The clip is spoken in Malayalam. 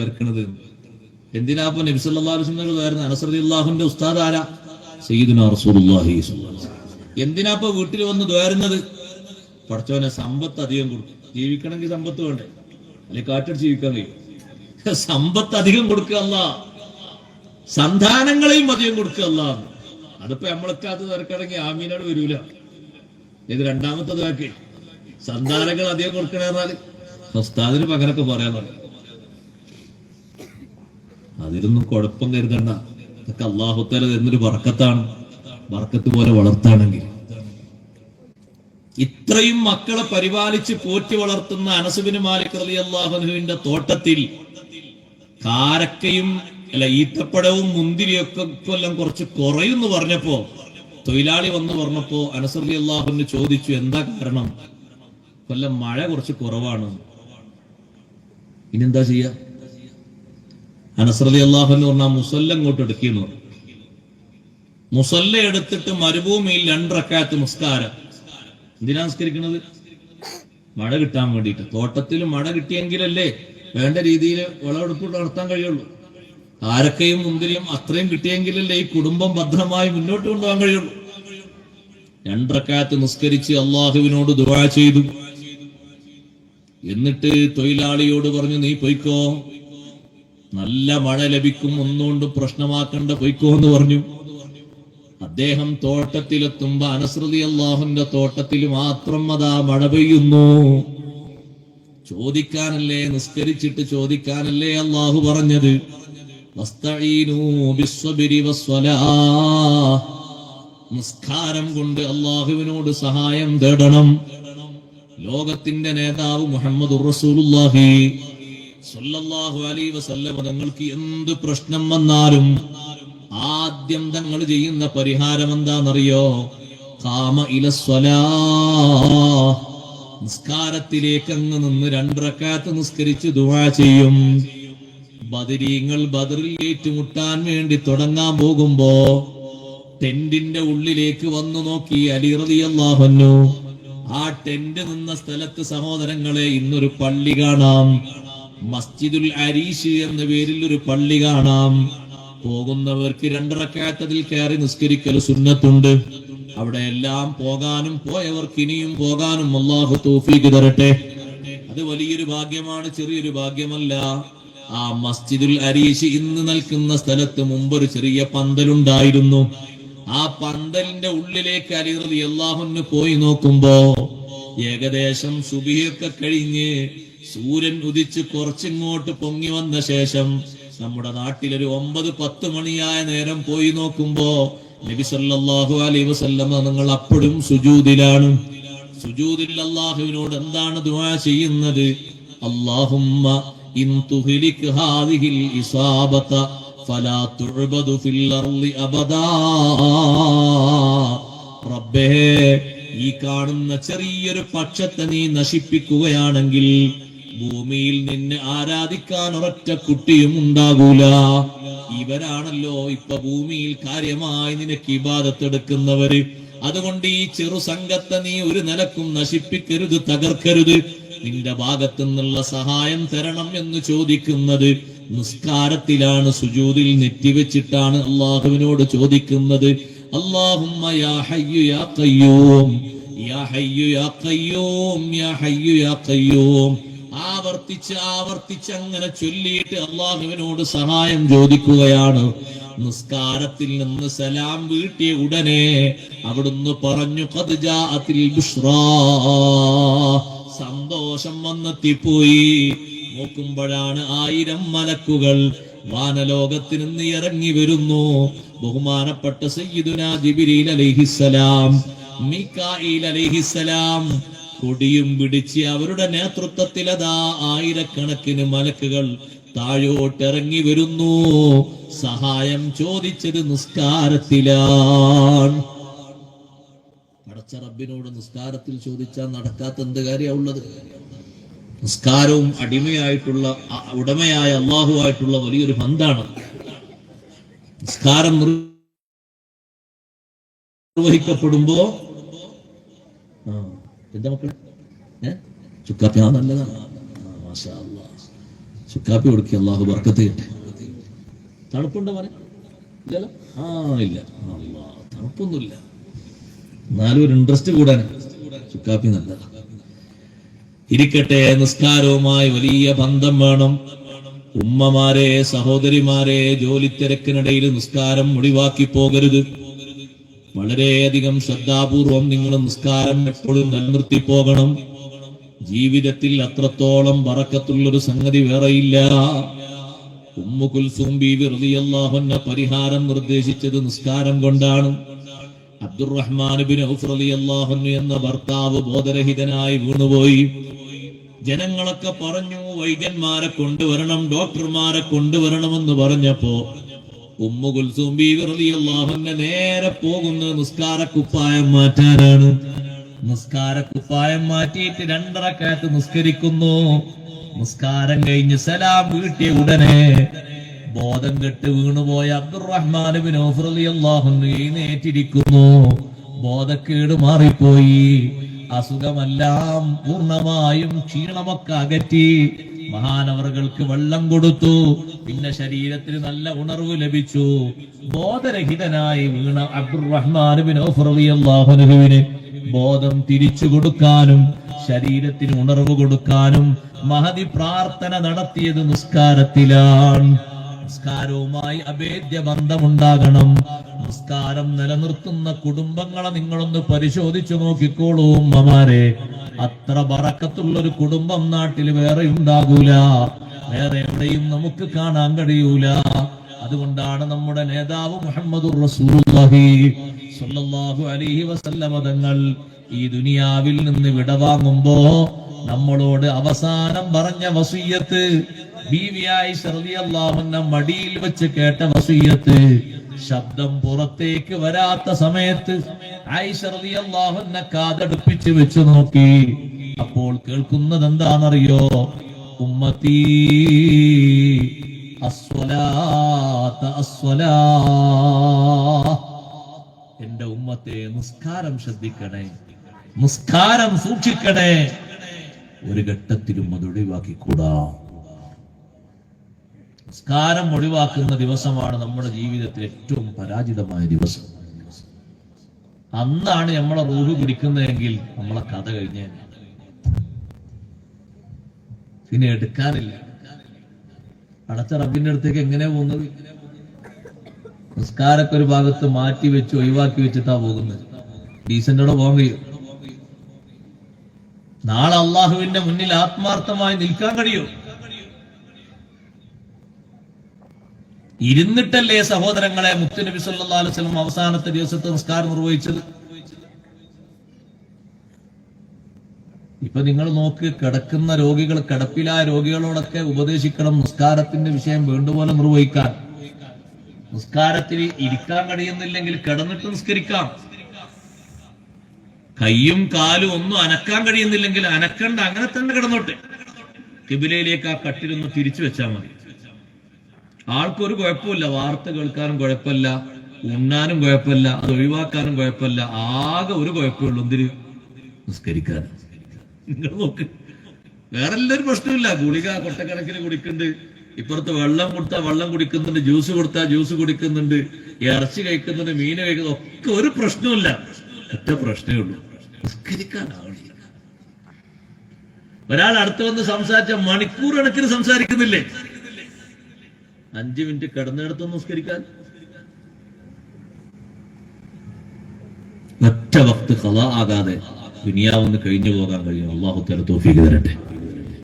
വരക്കണത്. എന്തിനാ നബി സല്ലല്ലാഹു അലൈഹി വസല്ലം വരുന്നത്? അനസ് റളിയല്ലാഹുവിന്റെ ഉസ്താദ് ആരാ? സയ്യിദുനാ റസൂലുള്ളാഹി സ്വല്ലല്ലാഹു അലൈഹി വസല്ലം. എന്തിനാ വീട്ടിൽ വന്ന് ദ്വാരുന്നത്? പടച്ചോനെ സമ്പത്ത് അധികം കൊടുക്കും. ജീവിക്കണമെങ്കിൽ സമ്പത്ത് വേണ്ടേ? അല്ലെങ്കിൽ കാറ്റടിച്ച് ജീവിക്കാൻ കഴിയും? സമ്പത്ത് അധികം കൊടുക്കുക അല്ല, സന്താനങ്ങളെയും അധികം കൊടുക്കുക അല്ല. അതിപ്പോ നമ്മളൊക്കെ അത് തിരക്കണമെങ്കിൽ ആമീനോട് വരൂല. ഇത് രണ്ടാമത്തത് ആക്കി സന്താനങ്ങൾ അധികം കൊടുക്കണെന്നാല് ഉസ്താദിന് പകരമൊക്കെ പറയാൻ പറയും. അതിലൊന്നും കുഴപ്പം കരുതണ്ട. ഇതൊക്കെ അല്ലാഹു തആല തരുന്നൊരു ബർക്കത്താണ്. ബർക്കത്ത് പോലെ വളർത്താണെങ്കിൽ ഇത്രയും മക്കളെ പരിപാലിച്ച് പോറ്റി വളർത്തുന്ന അനസ് ബിൻ മാലിക് റളിയല്ലാഹു അൻഹുവിന്റെ തോട്ടത്തിൽ കാരക്കയും ഈത്തപ്പഴവും മുന്തിരിയൊക്കെ കൊല്ലം കുറച്ച് കുറയുമെന്ന് പറഞ്ഞപ്പോ, തൊഴിലാളി വന്ന് പറഞ്ഞപ്പോ അനസ് റളിയല്ലാഹു അൻഹു ചോദിച്ചു, എന്താ കാരണം? കൊല്ലം മഴ കുറച്ച് കുറവാണ്. ഇനിയെന്താ ചെയ്യാ? അനസ് റളിയല്ലാഹു അൻഹു പറഞ്ഞാൽ മുസല്ല അങ്ങോട്ട് എടുക്കുന്നു. മുസല്ല എടുത്തിട്ട് മരുഭൂമിയിൽ 2 റക്അത്ത് നിസ്കാരം. എന്തിനാ നിസ്കരിക്കുന്നത്? മഴ കിട്ടാൻ വേണ്ടിയിട്ട്. തോട്ടത്തിൽ മഴ കിട്ടിയെങ്കിലല്ലേ വേണ്ട രീതിയിൽ വിളവെടുപ്പ് നടത്താൻ കഴിയുള്ളൂ. കാരക്കയും മുന്തിരിയും അത്രയും കിട്ടിയെങ്കിലല്ലേ ഈ കുടുംബം ഭദ്രമായി മുന്നോട്ട് കൊണ്ടുപോകാൻ കഴിയുള്ളൂ. 2 റക്അത്ത് നിസ്കരിച്ച് അള്ളാഹുവിനോട് ദുആ ചെയ്തു. എന്നിട്ട് തൊഴിലാളിയോട് പറഞ്ഞു, നീ പൊയ്ക്കോ, നല്ല മഴ ലഭിക്കും, ഒന്നുകൊണ്ടും പ്രശ്നമാക്കണ്ട, പൊയ്ക്കോ എന്ന് പറഞ്ഞു. അദ്ദേഹം തോട്ടത്തിലെത്തുമ്പോ അനസ് റളിയല്ലാഹുവിന്റെ തോട്ടത്തിൽ മാത്രം അതാ മഴ പെയ്യുന്നു. ചോദിക്കാനല്ലേ, നിസ്കരിച്ചിട്ട് ചോദിക്കാനല്ലേ അള്ളാഹു പറഞ്ഞത്, വസ്തഈനൂ ബിസ്സബ്രി വസ്സലാഹ്. നിസ്കാരം കൊണ്ട് അള്ളാഹുവിനോട് സഹായം തേടണം. ലോകത്തിന്റെ നേതാവ് മുഹമ്മദുർ റസൂലുള്ളാഹി സ്വല്ലല്ലാഹു അലൈഹി വസല്ലം തങ്ങൾക്ക് എന്ത് പ്രശ്നം വന്നാലും ആദ്യം തങ്ങൾ ചെയ്യുന്ന പരിഹാരം എന്താണെന്നറിയോ? ഖാമ ഇലസ്സലാഹ്. നിസ്കാരത്തിലേക്ക് അങ്ങ് നിന്ന് 2 റക്അത്ത് നിസ്കരിച്ച് ദുആ ചെയ്യും. ബദരീങ്ങൾ ബദറിൽ ഏറ്റുമുട്ടാൻ വേണ്ടി തുടങ്ങാൻ പോകുമ്പോ ടെന്റിന്റെ ഉള്ളിലേക്ക് വന്നു നോക്കി അലി റളിയല്ലാഹു അൻഹു. ആ ടെന്റ് നിന്ന സ്ഥലത്ത് സഹോദരങ്ങളെ ഇന്നൊരു പള്ളി കാണാം. മസ്ജിദുൽ അരീഷ് എന്ന പേരിൽ ഒരു പള്ളി കാണാം. പോകുന്നവർക്ക് 2 റക്അത്ത് അതിൽ കയറി നിസ്കരിക്കൽ സുന്നത്തുണ്ട്. അവിടെ എല്ലാം പോകാനും പോയവർക്ക് ഇനിയും പോകാനും അല്ലാഹു തൗഫീഖ് തരട്ടെ. അത് വലിയൊരു ഭാഗ്യമാണ്, ചെറിയൊരു ഭാഗ്യമല്ല. ആ മസ്ജിദുൽ അരീഷ് ഇന്ന് നിൽക്കുന്ന സ്ഥലത്ത് മുമ്പൊരു ചെറിയ പന്തലുണ്ടായിരുന്നു. ആ പന്തലിന്റെ ഉള്ളിലേക്ക് അലി റളിയല്ലാഹു അൻഹു പോയി നോക്കുമ്പോ ഏകദേശം സുബ്ഹിയൊക്കെ കഴിഞ്ഞ് സൂര്യൻ ഉദിച്ച് കുറച്ചിങ്ങോട്ട് പൊങ്ങി വന്ന ശേഷം നമ്മുടെ നാട്ടിലൊരു 9-10 മണിയായ നേരം പോയി നോക്കുമ്പോ നബി സല്ലല്ലാഹു അലൈഹി വസല്ലം നിങ്ങൾ അപ്പോഴും സുജൂദിലാണ്. സുജൂദിൽ അല്ലാഹുവിനോട് എന്താണ് ദുആ ചെയ്യുന്നത്? അല്ലാഹുമ്മ ഇൻ തുഹ്ലിക് ഹാദിഹിൽ ഇസാബത ഫലാ തുഅബദു ഫിൽ അർളി അബദാ. റബ്ബേ, ഈ കാണുന്ന ചെറിയൊരു പക്ഷത്തെ നീ നശിപ്പിക്കുകയാണെങ്കിൽ ഭൂമിയിൽ നിന്നെ ആരാധിക്കാൻ ഒരൊറ്റ കുട്ടിയും ഉണ്ടാകൂല. ഇവരാണല്ലോ ഇപ്പൊ ഭൂമിയിൽ കാര്യമായി നിനക്ക് ഇബാദത്ത് എടുക്കുന്നവര്. അതുകൊണ്ട് ഈ ചെറു സംഘത്തെ നീ ഒരു നിലക്കും നശിപ്പിക്കരുത്, തകർക്കരുത്. നിന്റെ ഭാഗത്തു നിന്നുള്ള സഹായം തരണം എന്ന് ചോദിക്കുന്നത് നിസ്കാരത്തിലാണ്. സുജൂദിൽ നെറ്റിവെച്ചിട്ടാണ് അള്ളാഹുവിനോട് ചോദിക്കുന്നത്. അല്ലാഹുമ്മ യാ ഹയ്യു യാ ഖയ്യൂം, യാ ഹയ്യു യാ ഖയ്യൂം, യാ ഹയ്യു യാ ഖയ്യൂം. ആവർത്തിച്ച് അങ്ങനെ ചൊല്ലിയിട്ട് അള്ളാഹുവിനോട് സഹായം ചോദിക്കുകയാണ്. നിസ്കാരത്തിൽ നിന്ന് സലാം വീട്ടിയ ഉടനെ അവിടുന്ന് പറഞ്ഞു, ഖദ് ജാഅത്തിൽ ബുശ്റാ. സന്തോഷം വന്നെത്തിപ്പോയി. നോക്കുമ്പോഴാണ് 1000 മലക്കുകൾ വാനലോകത്തിൽ നിന്ന് ഇറങ്ങി വരുന്നു. ബഹുമാനപ്പെട്ട സയ്യിദുനാ ജിബ്രീൽ അലൈഹിസ്സലാം, മീകായിൽ അലൈഹിസ്സലാം കൊടിയും പിടിച്ച് അവരുടെ നേതൃത്വത്തിൽ അതാ 1000കണക്കിന് മലക്കുകൾ താഴോട്ടിറങ്ങി വരുന്നു. സഹായം ചോദിച്ചത് നിസ്കാരത്തിലാണ്. പടച്ച റബ്ബിനോട് നിസ്കാരത്തിൽ ചോദിച്ചാൽ നടക്കാത്ത എന്ത് കാര്യമുള്ളത്? നിസ്കാരവും അടിമയായിട്ടുള്ള ഉടമയായ അള്ളാഹുവായിട്ടുള്ള വലിയൊരു ബന്ധാണ്. നിസ്കാരം നിർവഹിക്കപ്പെടുമ്പോ എന്താ മക്കൾ ചുക്കാപ്പി നല്ലതാണ്. ചുക്കാപ്പി കൊടുക്കുക, അള്ളാഹു ബർക്കത്ത് കിട്ടെ. തണുപ്പുണ്ടോ മോനെ? ഇല്ലല്ലോ. ഇല്ല, തണുപ്പൊന്നുമില്ല. എന്നാലും ഒരു ഇൻട്രസ്റ്റ് കൂടാൻ ചുക്കാപ്പി നല്ലതാണ്. ഇരിക്കട്ടെ, നിസ്കാരവുമായി വലിയ ബന്ധം വേണം. ഉമ്മമാരെ, സഹോദരിമാരെ, ജോലി തിരക്കിനിടയിൽ നിസ്കാരം ഒഴിവാക്കി പോകരുത്. വളരെയധികം ശ്രദ്ധാപൂർവം നിങ്ങൾ നിസ്കാരം എപ്പോഴും നിലനിർത്തി പോകണം. ജീവിതത്തിൽ അത്രത്തോളം ബറക്കത്തുള്ളൊരു സംഗതി വേറെയില്ല. ഉമ്മു കുൽസൂം ബീവി റളിയല്ലാഹു അൻഹ പരിഹാരം നിർദ്ദേശിച്ചത് നിസ്കാരം കൊണ്ടാണ്. അബ്ദുറഹ്മാൻ ഇബ്നു ഔഫ് റളിയല്ലാഹു അൻഹു എന്ന ഭർത്താവ് ബോധരഹിതനായി വീണുപോയി. ജനങ്ങളൊക്കെ പറഞ്ഞു വൈദ്യന്മാരെ കൊണ്ടുവരണം, ഡോക്ടർമാരെ കൊണ്ടുവരണമെന്ന് പറഞ്ഞപ്പോ ഉമ്മു കുൽസൂം ബീവി റളിയല്ലാഹു അൻഹ നേരെ പോകുന്നത് നിസ്കാരക്കുപ്പായം മാറ്റാനാണ്. നിസ്കാരക്കുപ്പായം മാറ്റിയിട്ട് 2 റക്അത്ത് നിസ്കരിക്കുന്നു. നിസ്കാരം കഴിഞ്ഞ് സലാം വീട്ടിയ ഉടനെ ബോധം കെട്ട് വീണുപോയ അബ്ദുറഹ്മാൻ ഇബ്നു ഔഫ് റളിയല്ലാഹു അൻഹു എഴുന്നേറ്റിരിക്കുന്നു. ബോധക്കേട് മാറിപ്പോയി. അസുഖമെല്ലാം പൂർണ്ണമായും ക്ഷീണമൊക്കെ അകറ്റി മഹാനവറുകൾക്ക് വെള്ളം കൊടുത്തു. പിന്നെ ശരീരത്തിന് നല്ല ഉണർവ് ലഭിച്ചു. ബോധരഹിതനായി വീണ അബ്ദുറഹ്മാൻ ഇബ്നു ഔഫ് റളിയല്ലാഹു അൻഹുവിന് ബോധം തിരിച്ചു കൊടുക്കാനും ശരീരത്തിന് ഉണർവ് കൊടുക്കാനും മഹദി പ്രാർത്ഥന നടത്തിയത് നിസ്കാരത്തിലാണ്. നിസ്കാരവുമായി അഭേദ്യ ബന്ധമുണ്ടാകണം. നിസ്കാരം നിലനിർത്തുന്ന കുടുംബങ്ങളെ നിങ്ങളൊന്ന് പരിശോധിച്ചു നോക്കിക്കോളൂ ഉമ്മമാരെ. അത്ര ബറക്കത്തുള്ളൊരു കുടുംബം നാട്ടിൽ വേറെ ഉണ്ടാകൂല, വേറെ എവിടെയും നമുക്ക് കാണാൻ കഴിയൂല. അതുകൊണ്ടാണ് നമ്മുടെ നേതാവ് മുഹമ്മദുർ റസൂലുള്ളാഹി സ്വല്ലല്ലാഹു അലൈഹി വസല്ലമ തങ്ങൾ ഈ ദുനിയാവിൽ നിന്ന് വിടവാങ്ങുമ്പോ നമ്മളോട് അവസാനം പറഞ്ഞ വസിയ്യത്ത്, ബീവി ആയിഷ റളിയല്ലാഹു അൻഹ മടിയിൽ വെച്ച് കേട്ട വസിയ്യത്ത്, ശബ്ദം പുറത്തേക്ക് വരാത്ത സമയത്ത് ആയിഷ റളിയല്ലാഹു അൻഹ കാതടുപ്പിച്ച് വെച്ച് നോക്കി. അപ്പോൾ കേൾക്കുന്നത് എന്താണെന്നറിയോ? ഉമ്മത്തി അസ്വലാത്ത അസ്വലാ, എന്റെ ഉമ്മത്തെ നിസ്കാരം ശ്രദ്ധിക്കണേ, നിസ്കാരം സൂക്ഷിക്കണേ. ഒരു ഘട്ടത്തിലും അത് ഒഴിവാക്കിക്കൂടാ. നിസ്കാരം ഒഴിവാക്കുന്ന ദിവസമാണ് നമ്മുടെ ജീവിതത്തിൽ ഏറ്റവും പരാജിതമായ ദിവസം. അന്നാണ് നമ്മളെ റൂഹ് പിടിക്കുന്നതെങ്കിൽ നമ്മളെ കഥ കഴിഞ്ഞേ, പിന്നെ എടുക്കാനില്ല. അടച്ച റബ്ബിന്റെ അടുത്തേക്ക് എങ്ങനെ പോകുന്നത്? നിസ്കാരൊക്കെ ഒരു ഭാഗത്ത് മാറ്റി വെച്ച് ഒഴിവാക്കി വെച്ചിട്ടാ പോകുന്നത്. ഡീസന്റോടെ പോകാൻ കഴിയും? നാളെ അള്ളാഹുവിന്റെ മുന്നിൽ ആത്മാർത്ഥമായി നിൽക്കാൻ കഴിയും? ഇരുന്നിട്ടല്ലേ സഹോദരങ്ങളെ മുത്തുനബി സല്ലല്ലാഹു അലൈഹി വസല്ലം അവസാനത്തെ ദിവസത്തെ നിസ്കാരം നിർവഹിച്ചത്? ഇപ്പൊ നിങ്ങൾ നോക്ക്, കിടക്കുന്ന രോഗികൾ, കിടപ്പിലായ രോഗികളോടൊക്കെ ഉപദേശിക്കണം നിസ്കാരത്തിന്റെ വിഷയം വേണ്ടുപോലെ നിർവഹിക്കാൻ. നിസ്കാരത്തിൽ ഇരിക്കാൻ കഴിയുന്നില്ലെങ്കിൽ കിടന്നിട്ട് നിസ്കരിക്കാം. കയ്യും കാലും ഒന്നും അനക്കാൻ കഴിയുന്നില്ലെങ്കിൽ അനക്കണ്ട, അങ്ങനെ തന്നെ കിടന്നോട്ടെ. ഖിബിലയിലേക്ക് ആ കട്ടിലൊന്ന് തിരിച്ചു വെച്ചാൽ മതി. ആൾക്കൊരു കുഴപ്പമില്ല, വാർത്ത കേൾക്കാനും കുഴപ്പമില്ല, ഉണ്ണാനും കുഴപ്പമില്ല, അത് ഒഴിവാക്കാനും കുഴപ്പമില്ല. ആകെ ഒരു കുഴപ്പമുള്ളൂ, എന്തിന്? നിസ്കരിക്കാൻ. നിങ്ങൾ നോക്ക്, വേറെ എല്ലാവരും പ്രശ്നമില്ല. ഗുളിക കൊട്ടക്കണക്കിന് കുടിക്കുന്നുണ്ട്, ഇപ്പുറത്ത് വെള്ളം കൊടുത്താൽ വെള്ളം കുടിക്കുന്നുണ്ട്, ജ്യൂസ് കൊടുത്താൽ ജ്യൂസ് കുടിക്കുന്നുണ്ട്, ഇറച്ചി കഴിക്കുന്നുണ്ട്, മീൻ കഴിക്കുന്നുണ്ട്, ഒക്കെ ഒരു പ്രശ്നമില്ല. ഒറ്റ പ്രശ്നമേ ഉള്ളൂ, നിസ്കരിക്കാനാവില്ല. ഒരാൾ അടുത്ത് വന്ന് സംസാരിച്ച മണിക്കൂർ കണക്കിന് സംസാരിക്കുന്നില്ലേ? 5 മിനിറ്റ് കിടന്നിടത്ത് നിസ്കരിക്കാൻ ഒറ്റ വക്ത് ഖളാ ആകാതെ ദുനിയാവൊന്ന് കഴിഞ്ഞു പോകാൻ കഴിയും. അല്ലാഹു തആല തൗഫീഖ് തരട്ടെ.